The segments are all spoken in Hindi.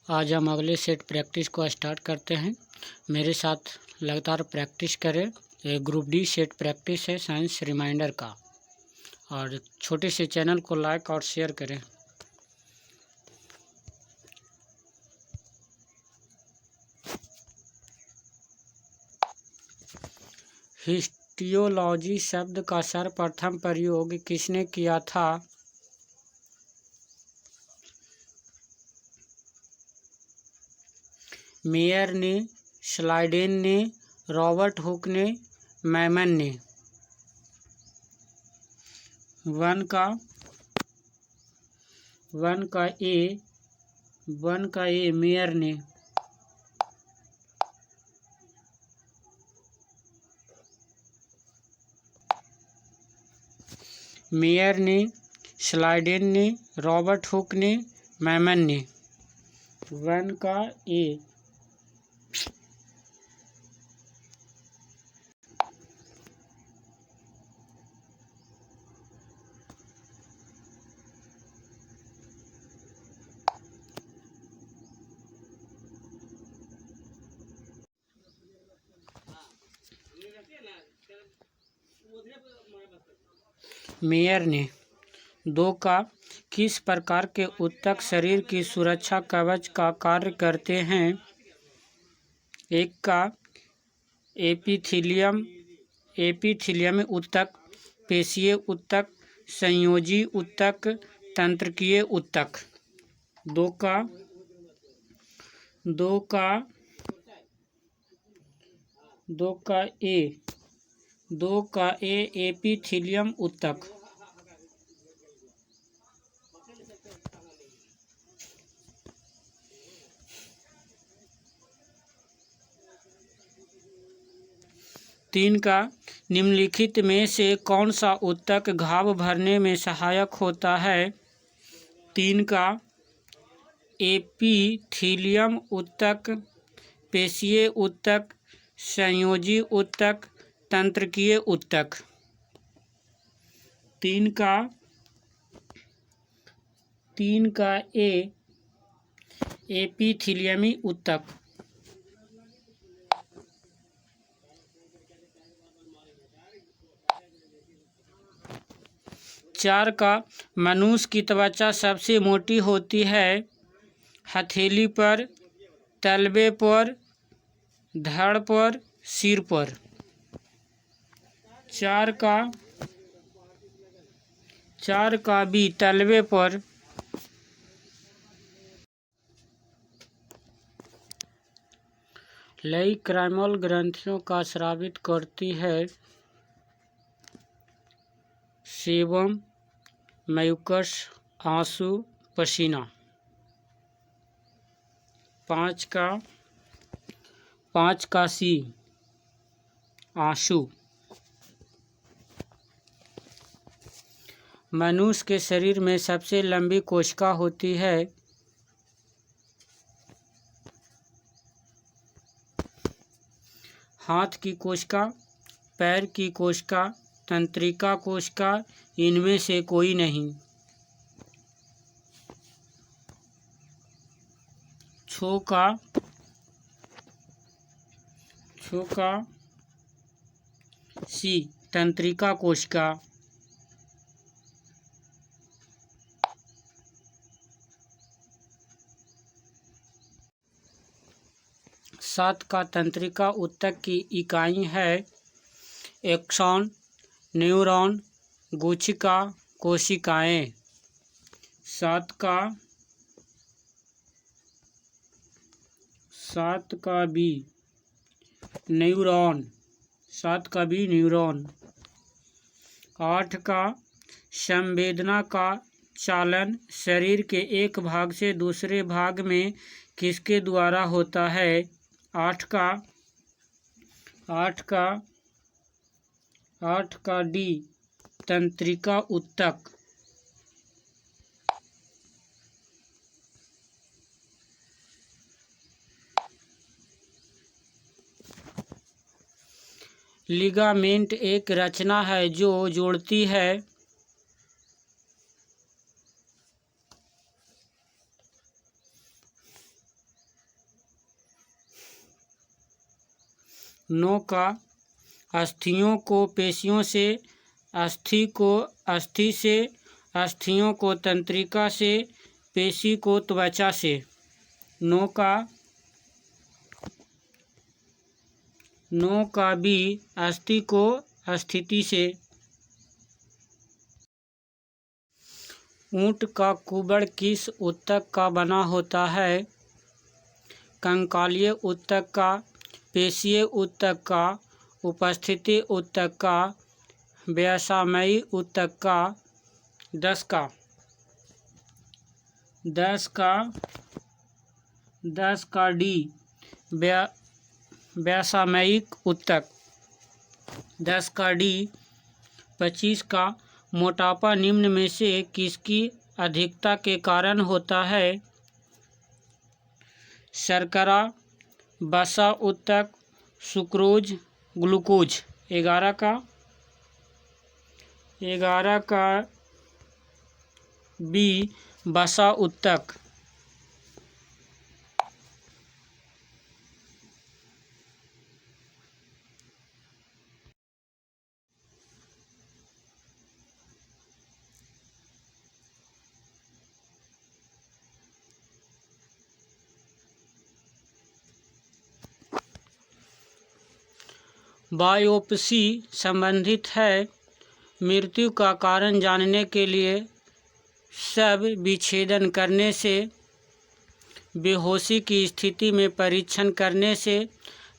आज हम अगले सेट प्रैक्टिस को स्टार्ट करते हैं। मेरे साथ लगातार प्रैक्टिस करें। ये ग्रुप डी सेट प्रैक्टिस है साइंस रिमाइंडर का, और छोटे से चैनल को लाइक और शेयर करें। हिस्टियोलॉजी शब्द का सर्वप्रथम प्रयोग किसने किया था? मेयर ने, स्लाइडेन ने, रॉबर्ट हुक ने, मैमन ने। वन का ए मेयर ने। मेयर ने, स्लाइडेन ने, रॉबर्ट हुक ने, मैमन ने। वन का ए। मेयर ने। दो का किस प्रकार के ऊतक शरीर की सुरक्षा कवच का कार्य करते हैं? एक का एपिथीलियम ऊतक, पेशीय ऊतक, संयोजी ऊतक, तंत्रिकीय ऊतक। दो का ए एपिथीलियम ऊतक। तीन का निम्नलिखित में से कौन सा ऊतक घाव भरने में सहायक होता है? तीन का एपिथीलियम ऊतक, पेशीय ऊतक, संयोजी ऊतक, तंत्रिकीय ऊतक। तीन का ए एपिथीलियमी ऊतक। चार का मनुष्य की त्वचा सबसे मोटी होती है हथेली पर, तलवे पर, धड़ पर, सिर पर। चार का बी तलवे पर। लई क्राइमल ग्रंथियों का स्रावित करती है सेबम, म्यूकस, आंसू, पसीना। पाँच का सी आंसू। मनुष्य के शरीर में सबसे लंबी कोशिका होती है हाथ की कोशिका, पैर की कोशिका, तंत्रिका कोशिका, इनमें से कोई नहीं। छो का सी तंत्रिका कोशिका। सात का तंत्रिका ऊतक की इकाई है एक्सॉन, न्यूरॉन, गुच्छिका, कोशिकाएं। सात का बी न्यूरॉन। आठ का संवेदना का चालन शरीर के एक भाग से दूसरे भाग में किसके द्वारा होता है? आठ का डी तंत्रिका ऊतक। लिगामेंट एक रचना है जो जोड़ती है 9 का अस्थियों को पेशियों से, अस्थि को अस्थि से, अस्थियों को तंत्रिका से, पेशी को त्वचा से। 9 का बी अस्थि को अस्थिति से। ऊँट का कुबड़ किस ऊतक का बना होता है? कंकालीय ऊतक का, पेशीय ऊतक का, उपस्थिति ऊतक का, व्यासामयी ऊतक का। 10 का डी व्यासामयिक ऊतक। 10 का डी। 25 का मोटापा निम्न में से किसकी अधिकता के कारण होता है? शर्करा, वसा ऊतक, सुक्रोज, ग्लूकोज। 11 का बी वसा ऊतक। बायोप्सी संबंधित है। मृत्यु का कारण जानने के लिए शव विच्छेदन करने से, बेहोशी की स्थिति में परीक्षण करने से,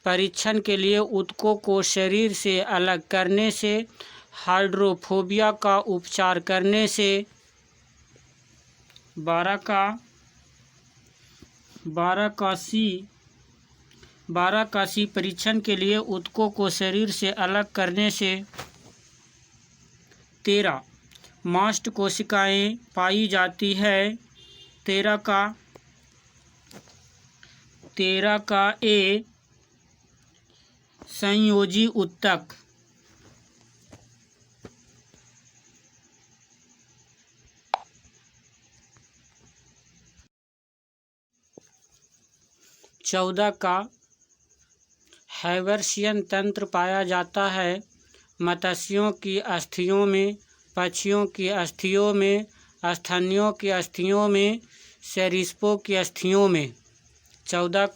परीक्षण के लिए ऊतकों को शरीर से अलग करने से, हाइड्रोफोबिया का उपचार करने से। 12 का सी परीक्षण के लिए ऊतकों को शरीर से अलग करने से। 13 मास्ट कोशिकाएं पाई जाती है। 13 का ए संयोजी ऊतक। 14 का हैवर्सियन तंत्र पाया जाता है। मत्स्यों की अस्थियों में, पक्षियों की अस्थियों में, स्तनियों की अस्थियों में, सरीसृपों की अस्थियों में। 14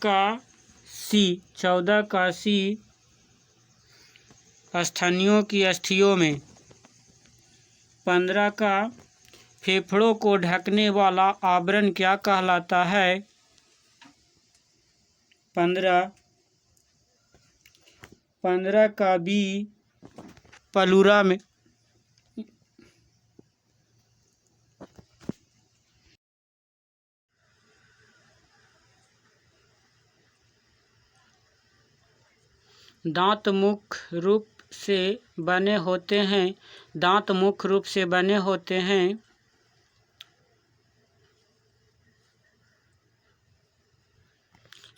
का सी स्तनियों की अस्थियों में। 15 का फेफड़ों को ढकने वाला आवरण क्या कहलाता है? 15 का बी प्लूरा में। दांत मुख्य रूप से बने होते हैं। दांत मुख्य रूप से बने होते हैं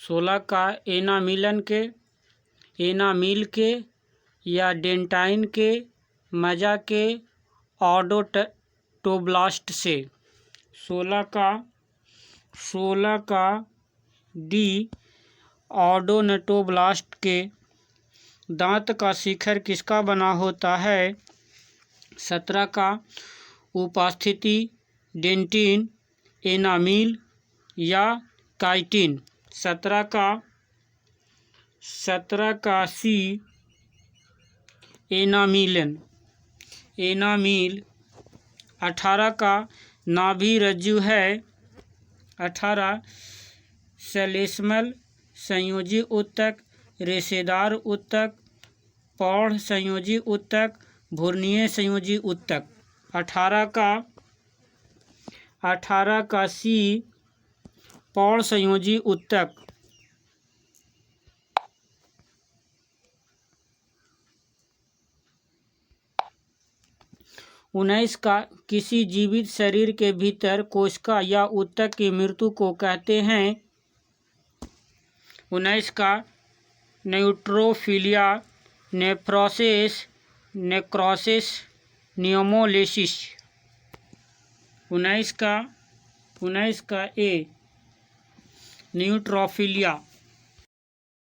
16 का एनामील के या डेंटाइन के, मज्जा के, ऑडोंटोब्लास्ट से। 16 का डी ऑडोंटोब्लास्ट के। दांत का शिखर किसका बना होता है? 17 का उपस्थिति, डेंटिन, एनामील या काइटिन। 17 का सी एनामील। 18 का नाभि रज्जु है। 18 सेलेस्मल संयोजी ऊतक, रेशेदार ऊतक, पौड़ संयोजी ऊतक, भ्रूणीय संयोजी ऊतक। 18 का सी पौड़ संयोजी ऊतक। 19 का किसी जीवित शरीर के भीतर कोशिका या ऊतक की मृत्यु को कहते हैं? 19 का न्यूट्रोफिलिया, नेक्रोसिस, नियोमोलिसिस। 19 का ए न्यूट्रोफिलिया।